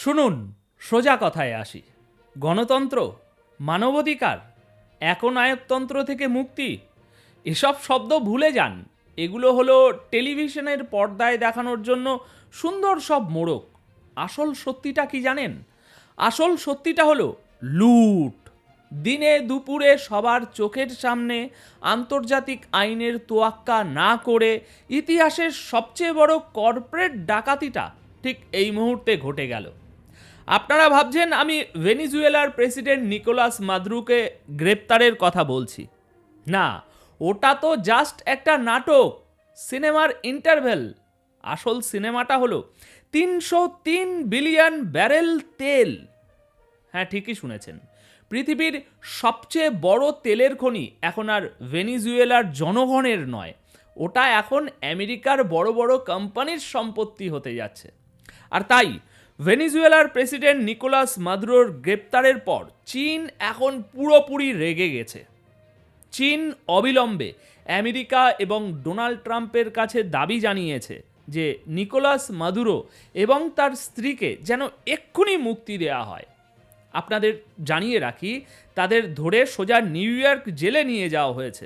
শুনুন, সোজা কথায় আসি। গণতন্ত্র, মানবাধিকার, একনায়কতন্ত্র থেকে মুক্তি, এসব শব্দ ভুলে যান। এগুলো হলো টেলিভিশনের পর্দায় দেখানোর জন্য সুন্দর সব মোড়ক। আসল সত্যিটা কি জানেন? আসল সত্যিটা হলো লুট। দিনে দুপুরে সবার চোখের সামনে আন্তর্জাতিক আইনের তোয়াক্কা না করে ইতিহাসের সবচেয়ে বড় কর্পোরেট ডাকাতিটা ঠিক এই মুহূর্তে ঘটে গেল। আপনারা ভাবছেন আমি ভেনিজুয়েলার প্রেসিডেন্ট নিকোলাস মাদুরোকে গ্রেপ্তারের কথা বলছি। না, ওটা তো জাস্ট একটা নাটক, সিনেমার ইন্টারভেল। আসল সিনেমাটা হলো 303 বিলিয়ন ব্যারেল তেল। হ্যাঁ, ঠিকই শুনেছেন। পৃথিবীর সবচেয়ে বড় তেলের খনি এখন আর ভেনিজুয়েলার জনগণের নয়, ওটা এখন আমেরিকার বড় বড় কোম্পানির সম্পত্তি হতে যাচ্ছে। আর তাই ভেনিজুয়েলার প্রেসিডেন্ট নিকোলাস মাদুরোর গ্রেপ্তারের পর চীন এখন পুরোপুরি রেগে গেছে। চীন অবিলম্বে আমেরিকা এবং ডোনাল্ড ট্রাম্পের কাছে দাবি জানিয়েছে যে নিকোলাস মাদুরো এবং তার স্ত্রীকে যেন এক্ষুনি মুক্তি দেওয়া হয়। আপনাদের জানিয়ে রাখি, তাদের ধরে সোজা নিউ ইয়র্ক জেলে নিয়ে যাওয়া হয়েছে।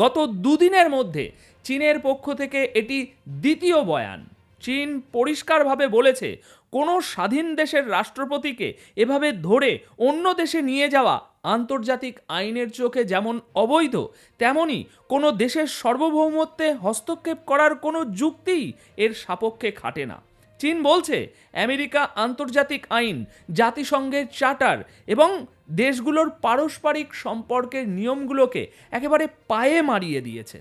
গত দুদিনের মধ্যে চীনের পক্ষ থেকে এটি দ্বিতীয় বয়ান। চীন পরিষ্কারভাবে বলেছে, কোনো স্বাধীন দেশের রাষ্ট্রপতিকে এভাবে ধরে অন্য দেশে নিয়ে যাওয়া আন্তর্জাতিক আইনের চোখে যেমন অবৈধ, তেমনি কোনো দেশের সার্বভৌমত্বে হস্তক্ষেপ করার কোনো যুক্তিই এর সপক্ষে খাটে না। চীন বলছে আমেরিকা আন্তর্জাতিক আইন, জাতিসংঘের চার্টার এবং দেশগুলোর পারস্পরিক সম্পর্কের নিয়মগুলোকে একেবারে পায়ে মারিয়ে দিয়েছে।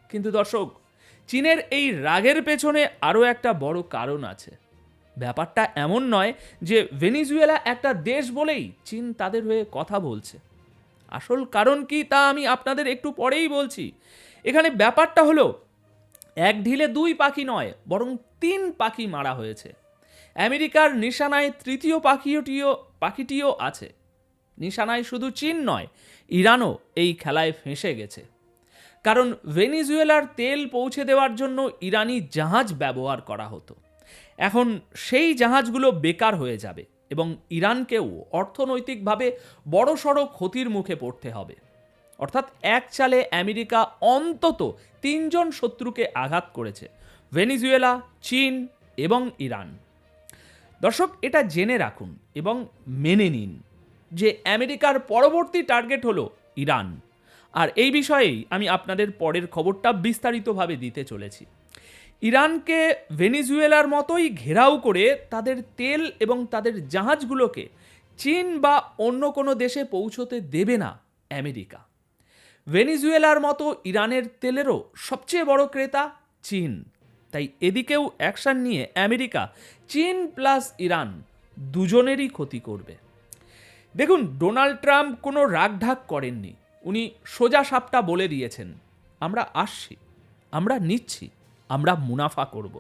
কিন্তু দর্শক, চীনের এই রাগের পেছনে আরও একটা বড় কারণ আছে। ব্যাপারটা এমন নয় যে ভেনিজুয়েলা একটা দেশ বলেই চীন তাদের হয়ে কথা বলছে। আসল কারণ কি তা আমি আপনাদের একটু পরেই বলছি। এখানে ব্যাপারটা হলো, এক ঢিলে দুই পাখি নয়, বরং 3 পাখি মারা হয়েছে। আমেরিকার নিশানায় তৃতীয় পাখিটিও আছে। নিশানায় শুধু চীন নয়, ইরানও এই খেলায় ফেঁসে গেছে। কারণ ভেনিজুয়েলার তেল পৌঁছে দেওয়ার জন্য ইরানি জাহাজ ব্যবহার করা হতো। এখন সেই জাহাজগুলো বেকার হয়ে যাবে এবং ইরানকেও অর্থনৈতিকভাবে বড়সড় ক্ষতির মুখে পড়তে হবে। অর্থাৎ এক চালে আমেরিকা অন্তত 3 জন শত্রুকে আঘাত করেছে: ভেনিজুয়েলা, চীন এবং ইরান। দর্শক, এটা জেনে রাখুন এবং মেনে নিন যে আমেরিকার পরবর্তী টার্গেট হলো ইরান। আর এই বিষয়েই আমি আপনাদের পরের খবরটা বিস্তারিতভাবে দিতে চলেছি। ইরানকে ভেনিজুয়েলার মতোই ঘেরাও করে তাদের তেল এবং তাদের জাহাজগুলোকে চীন বা অন্য কোনো দেশে পৌঁছতে দেবে না আমেরিকা। ভেনিজুয়েলার মতো ইরানের তেলেরও সবচেয়ে বড় ক্রেতা চীন। তাই এদিকেও অ্যাকশন নিয়ে আমেরিকা চীন প্লাস ইরান দুজনেরই ক্ষতি করবে। দেখুন, ডোনাল্ড ট্রাম্প কোনো রাগঢাক করেননি। উনি সোজা সাপটা বলে দিয়েছেন, আমরা আসছি, আমরা নিচ্ছি, আমরা মুনাফা করব।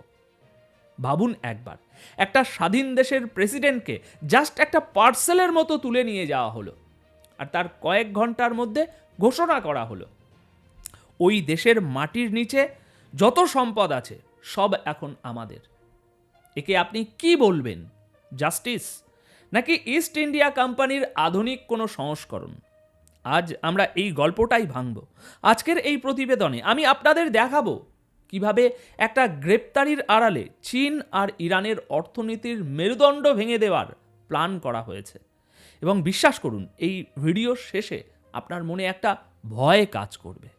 ভাবুন একবার, একটা স্বাধীন দেশের প্রেসিডেন্টকে জাস্ট একটা পার্সেলের মতো তুলে নিয়ে যাওয়া হলো, আর তার কয়েক ঘন্টার মধ্যে ঘোষণা করা হলো ওই দেশের মাটির নিচে যত সম্পদ আছে সব এখন আমাদের। একে আপনি কি বলবেন? জাস্টিস, নাকি ইস্ট ইন্ডিয়া কোম্পানির আধুনিক কোনো সংস্করণ? আজ আমরা এই গল্পটাই ভাঙব। আজকের এই প্রতিবেদনে আমি আপনাদের দেখাবো কিভাবে একটা গ্রেপ্তারির আড়ালে চীন আর ইরানের অর্থনীতির মেরুদণ্ড ভেঙে দেওয়ার প্ল্যান করা হয়েছে। এবং বিশ্বাস করুন, এই ভিডিওর শেষে আপনার মনে একটা ভয় কাজ করবে,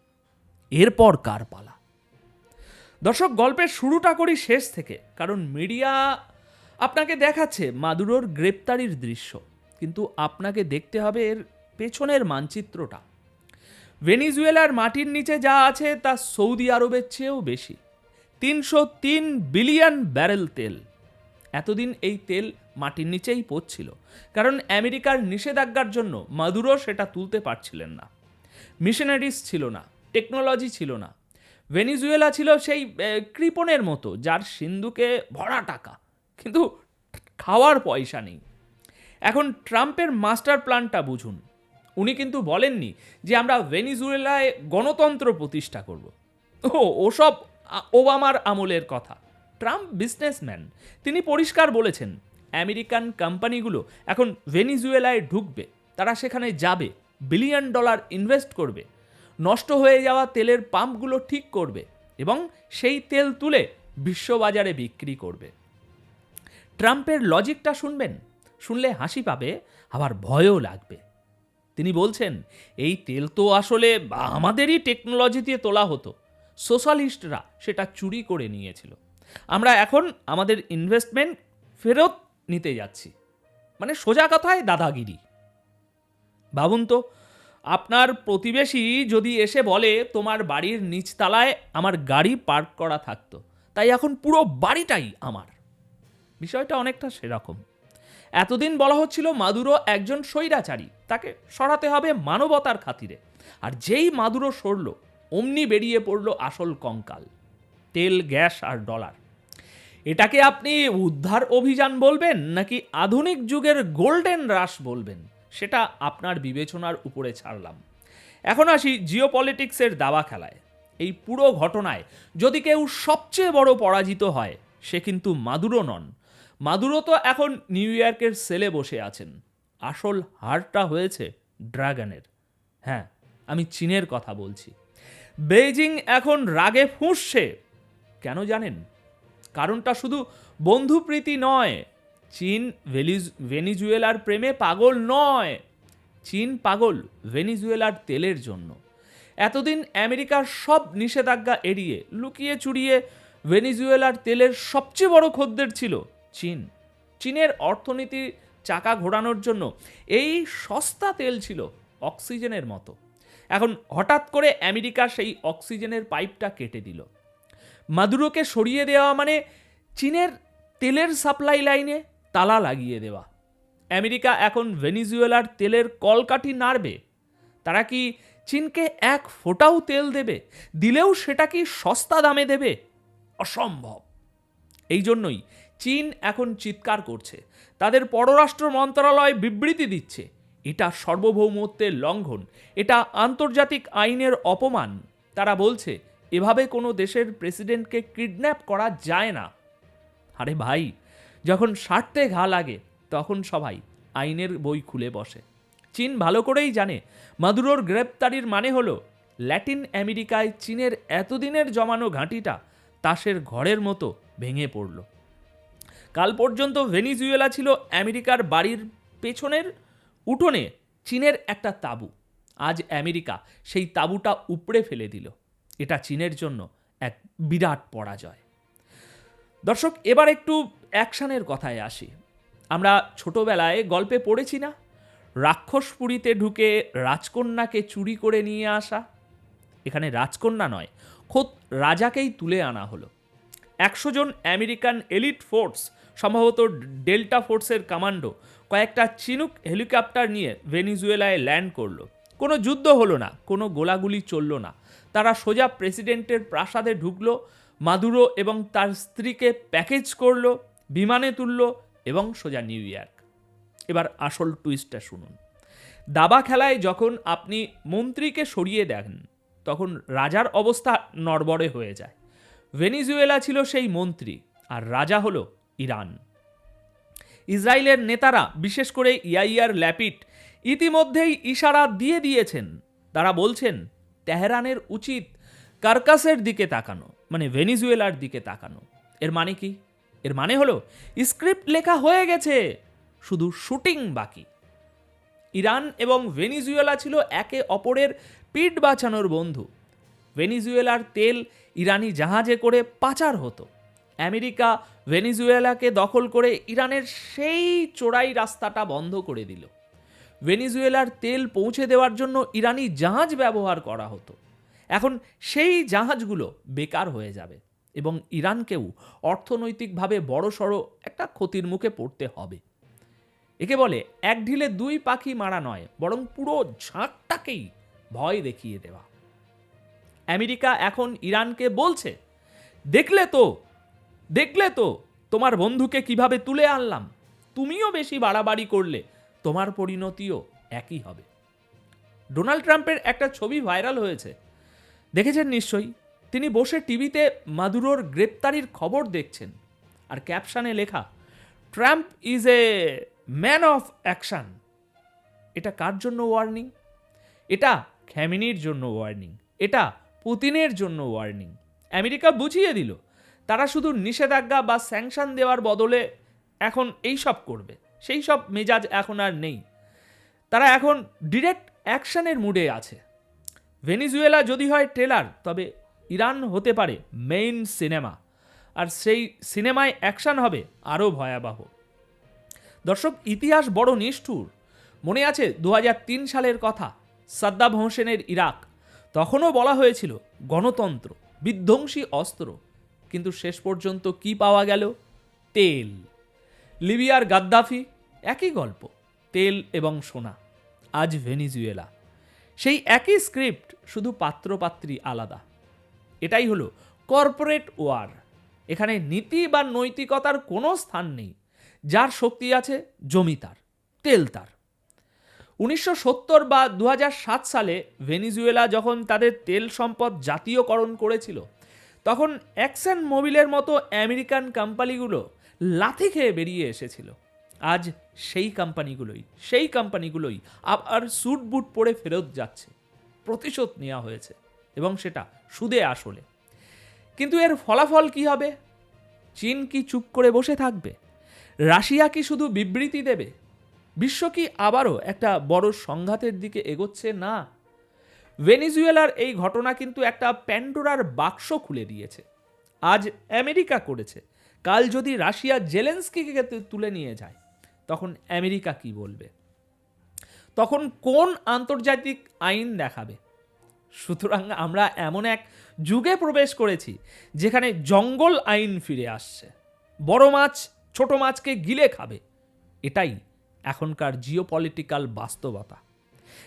এরপর কার পালা। দর্শক, গল্পের শুরুটা করি শেষ থেকে, কারণ মিডিয়া আপনাকে দেখাচ্ছে মাদুরোর গ্রেপ্তারির দৃশ্য, কিন্তু আপনাকে দেখতে হবে এর পেছনের মানচিত্রটা। ভেনিজুয়েলার মাটির নিচে যা আছে তা সৌদি আরবের চেয়েও বেশি। 303 বিলিয়ন ব্যারেল তেল। এতদিন এই তেল মাটির নিচেই পড়ছিল, কারণ আমেরিকার নিষেধাজ্ঞার জন্য মাদুরো সেটা তুলতে পারছিলেন না। মিশনারিজ ছিল না, টেকনোলজি ছিল না। ভেনিজুয়েলা ছিল সেই কৃপণের মতো যার সিন্ধুকে ভরা টাকা, কিন্তু খাওয়ার পয়সা নেই। এখন ট্রাম্পের মাস্টার প্ল্যানটা বুঝুন। উনি কিন্তু বলেননি যে আমরা ভেনিজুয়েলায় গণতন্ত্র প্রতিষ্ঠা করব। ওসব ওবামার আমলের কথা। ট্রাম্প বিজনেসম্যান, তিনি পরিষ্কার বলেছেন আমেরিকান কোম্পানিগুলো এখন ভেনিজুয়েলায় ঢুকবে, তারা সেখানে যাবে, $1 বিলিয়ন ইনভেস্ট করবে, নষ্ট হয়ে যাওয়া তেলের পাম্পগুলো ঠিক করবে এবং সেই তেল তুলে বিশ্ববাজারে বিক্রি করবে। ট্রাম্পের লজিকটা শুনবেন, শুনলে হাসি পাবে, আবার ভয়ও লাগবে। তিনি বলছেন, এই তেল তো আসলে আমাদেরই টেকনোলজি দিয়ে তোলা হতো, সোশ্যালিস্টরা সেটা চুরি করে নিয়েছিল, আমরা এখন আমাদের ইনভেস্টমেন্ট ফেরত নিতে যাচ্ছি। মানে সোজা কথায় দাদাগিরি। ভাবুন তো, আপনার প্রতিবেশী যদি এসে বলে তোমার বাড়ির নিচতলায় আমার গাড়ি পার্ক করা থাকতো, তাই এখন পুরো বাড়িটাই আমার। বিষয়টা অনেকটা সেরকম। এতদিন বলা হচ্ছিল মাদুরো একজন স্বৈরাচারী, তাকে সরাতে হবে মানবতার খাতিরে, আর যেই মাদুরো সরল অমনি বেরিয়ে পড়ল আসল কঙ্কাল, তেল, গ্যাস আর ডলার। এটাকে আপনি উদ্ধার অভিযান বলবেন নাকি আধুনিক যুগের গোল্ডেন রাশ বলবেন, সেটা আপনার বিবেচনার উপরে ছাড়লাম। এখন আসি জিওপলিটিক্সের দাবা খেলায়। এই পুরো ঘটনায় যদি কেউ সবচেয়ে বড় পরাজিত হয়, সে কিন্তু মাদুরো নন। মাদুরো তো এখন নিউ ইয়র্কের সেলে বসে আছেন, আসল হারটা হয়েছে ড্রাগনের। হ্যাঁ, আমি চীনের কথা বলছি। বেইজিং এখন রাগে ফুঁসছে। কেন জানেন? কারণটা শুধু বন্ধুপ্রীতি নয়, চীন ভেনিজুয়েলার প্রেমে পাগল নয়, চীন পাগল ভেনিজুয়েলার তেলের জন্য। এতদিন আমেরিকার সব নিষেধাজ্ঞা এড়িয়ে লুকিয়ে চুরিয়ে ভেনিজুয়েলার তেলের সবচেয়ে বড় খদ্দের ছিল চীন। চীনের অর্থনীতির চাকা ঘোরানোর জন্য এই সস্তা তেল ছিল অক্সিজেনের মতো। এখন হঠাৎ করে আমেরিকা সেই অক্সিজেনের পাইপটা কেটে দিল। মাদুরোকে সরিয়ে দেওয়া মানে চীনের তেলের সাপ্লাই লাইনে তালা লাগিয়ে দেওয়া। আমেরিকা এখন ভেনিজুয়েলার তেলের কলকাঠি নাড়বে। তারা কি চীনকে এক ফোঁটাও তেল দেবে? দিলেও সেটা কি সস্তা দামে দেবে? অসম্ভব। এই জন্যই চীন এখন চিৎকার করছে, তাদের পররাষ্ট্র মন্ত্রণালয় বিবৃতি দিচ্ছে, এটা সার্বভৌমত্বের লঙ্ঘন, এটা আন্তর্জাতিক আইনের অপমান। তারা বলছে এভাবে কোনো দেশের প্রেসিডেন্টকে কিডন্যাপ করা যায় না। আরে ভাই, যখন স্বার্থে ঘা লাগে তখন সবাই আইনের বই খুলে বসে। চীন ভালো করেই জানে মাদুরোর গ্রেপ্তারির মানে হলো ল্যাটিন আমেরিকায় চীনের এতদিনের জমানো ঘাঁটিটা তাসের ঘরের মতো ভেঙে পড়ল। কাল পর্যন্ত ভেনিজুয়েলা ছিল আমেরিকার বাড়ির পেছনের উঠোনে চীনের একটা তাঁবু। আজ আমেরিকা সেই তাঁবুটা উপড়ে ফেলে দিল। এটা চীনের জন্য এক বিরাট পরাজয়। দর্শক, এবার একটু অ্যাকশনের কথায় আসি। আমরা ছোটবেলায় গল্পে পড়েছি না, রাক্ষসপুরীতে ঢুকে রাজকন্যাকে চুরি করে নিয়ে আসা। এখানে রাজকন্যা নয়, খোদ রাজাকেই তুলে আনা হলো। 100 জন আমেরিকান এলিট ফোর্স, সম্ভবত ডেল্টা ফোর্সের কমান্ডো, কয়েকটা চিনুক হেলিকপ্টার নিয়ে ভেনিজুয়েলায় ল্যান্ড করলো। কোনো যুদ্ধ হলো না, কোনো গোলাগুলি চলল না। তারা সোজা প্রেসিডেন্টের প্রাসাদে ঢুকলো, মাদুরো এবং তার স্ত্রীকে প্যাকেজ করলো, বিমানে তুললো এবং সোজা নিউ ইয়র্ক। এবার আসল টুইস্টটা শুনুন। দাবা খেলায় যখন আপনি মন্ত্রীকে সরিয়ে দেন, তখন রাজার অবস্থা নড়বড়ে হয়ে যায়। ভেনিজুয়েলা ছিল সেই মন্ত্রী, আর রাজা হলো ইরান। ইসরায়েলের নেতারা, বিশেষ করে ইয়াইয়ার ল্যাপিড, ইতিমধ্যেই ইশারা দিয়ে দিয়েছেন। তারা বলছেন তেহরানের উচিত কার্কাসের দিকে তাকানো, মানে ভেনিজুয়েলার দিকে তাকানো। এর মানে কি? এর মানে হলো স্ক্রিপ্ট লেখা হয়ে গেছে, শুধু শুটিং বাকি। ইরান এবং ভেনিজুয়েলা ছিল একে অপরের পিঠ বাঁচানোর বন্ধু। ভেনিজুয়েলার তেল ইরানি জাহাজে করে পাচার হতো। আমেরিকা ভেনিজুয়েলাকে দখল করে ইরানের সেই চোরাই রাস্তাটা বন্ধ করে দিল। ভেনিজুয়েলার তেল পৌঁছে দেওয়ার জন্য ইরানি জাহাজ ব্যবহার করা হতো। এখন সেই জাহাজগুলো বেকার হয়ে যাবে এবং ইরানকেও অর্থনৈতিকভাবে বড়সড় একটা ক্ষতির মুখে পড়তে হবে। একে বলে এক ঢিলে দুই পাখি মারা নয়, বরং পুরো ঝাঁকটাকেই ভয় দেখিয়ে দেওয়া। আমেরিকা এখন ইরানকে বলছে, দেখলে তো তোমার বন্ধুকে কিভাবে তুলে আনলাম, তুমিও বেশি বাড়াবাড়ি করলে তোমার পরিণতিও একই হবে। ডোনাল্ড ট্রাম্পের একটা ছবি ভাইরাল হয়েছে, দেখেছেন নিশ্চয়ই। তিনি বসে টিভিতে মাদুরোর গ্রেপ্তারির খবর দেখছেন, আর ক্যাপশনে লেখা, Trump is a man of action. এটা কার জন্য ওয়ার্নিং? এটা খ্যামিনির জন্য ওয়ার্নিং, এটা পুতিনের জন্য ওয়ার্নিং। আমেরিকা বুঝিয়ে দিল তারা শুধু নিষেধাজ্ঞা বা স্যাংশন দেওয়ার বদলে এখন এই সব করবে। সেই সব মেজাজ এখন আর নেই। তারা এখন ডিরেক্ট অ্যাকশনের মুডে আছে। ভেনিজুয়েলা যদি হয় ট্রেলার, তবে ইরান হতে পারে মেইন সিনেমা, আর সেই সিনেমায় অ্যাকশন হবে আরও ভয়াবহ। দর্শক, ইতিহাস বড় নিষ্ঠুর। মনে আছে 2003 সালের কথা, সাদ্দাম হোসেনের ইরাক। তখনও বলা হয়েছিল গণতন্ত্র, বিধ্বংসী অস্ত্র, কিন্তু শেষ পর্যন্ত কি পাওয়া গেল? তেল। লিবিয়ার গাদ্দাফি, একই গল্প, তেল এবং সোনা। আজ ভেনিজুয়েলা, সেই একই স্ক্রিপ্ট, শুধু পাত্রপাত্রী আলাদা। এটাই হলো কর্পোরেট ওয়ার। এখানে নীতি বা নৈতিকতার কোনো স্থান নেই। যার শক্তি আছে, জমি তার, তেল তার। 1970 বা 2007 সালে ভেনিজুয়েলা যখন তাদের তেল সম্পদ জাতীয়করণ করেছিল, তখন এক্সন মোবিলের মতো আমেরিকান কোম্পানিগুলো লাথি খেয়ে বেরিয়ে এসেছিল। আজ সেই কোম্পানিগুলোই আবার স্যুট বুট পরে ফেরত যাচ্ছে। প্রতিশোধ নেওয়া হয়েছে, এবং সেটা সুদে আসলে। কিন্তু এর ফলাফল কি হবে? চীন কি চুপ করে বসে থাকবে? রাশিয়া কি শুধু বিবৃতি দেবে? বিশ্ব কি আবারও একটা বড় সংঘাতের দিকে এগোচ্ছে? না। ভেনিজুয়েলার এই ঘটনা কিন্তু একটা প্যান্ডোরার বাক্স খুলে দিয়েছে। আজ আমেরিকা করেছে, কাল যদি রাশিয়া জেলেনস্কিকে তুলে নিয়ে যায়, তখন আমেরিকা কি বলবে? তখন কোন আন্তর্জাতিক আইন দেখাবে? সুতরাং আমরা এমন এক যুগে প্রবেশ করেছি যেখানে জঙ্গল আইন ফিরে আসছে। বড় মাছ ছোট মাছকে গিলে খাবে, এটাই এখনকার জিওপলিটিক্যাল বাস্তবতা।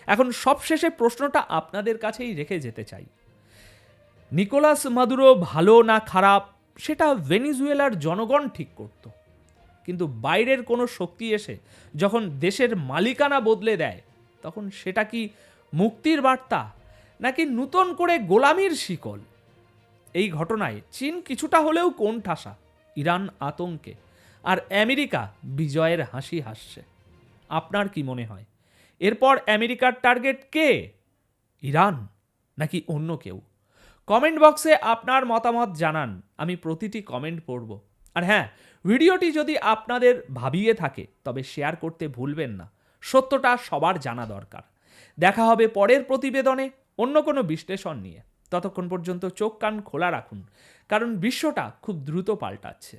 এখন সবশেষে প্রশ্নটা আপনাদের কাছেই রেখে যেতে চাই। নিকোলাস মাদুরো ভালো না খারাপ, সেটা ভেনিজুয়েলার জনগণ ঠিক করত। কিন্তু বাইরের কোনো শক্তি এসে যখন দেশের মালিকানা বদলে দেয়, তখন সেটা কি মুক্তির বার্তা, নাকি নূতন করে গোলামির শিকল? এই ঘটনায় চীন কিছুটা হলেও কোণঠাসা, ইরান আতঙ্কে, আর আমেরিকা বিজয়ের হাসি হাসছে। আপনার কি মনে হয়, এরপর আমেরিকার টার্গেট কে? ইরান নাকি অন্য কেউ? কমেন্ট বক্সে আপনার মতামত জানান, আমি প্রতিটি কমেন্ট পড়ব। আর হ্যাঁ, ভিডিওটি যদি আপনাদের ভাবিয়ে থাকে, তবে শেয়ার করতে ভুলবেন না। সত্যটা সবার জানা দরকার। দেখা হবে পরের প্রতিবেদনে অন্য কোনো বিশ্লেষণ নিয়ে। ততক্ষণ পর্যন্ত চোখ কান খোলা রাখুন, কারণ বিশ্বটা খুব দ্রুত পাল্টাচ্ছে।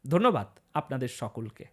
ধন্যবাদ আপনাদের সকলকে।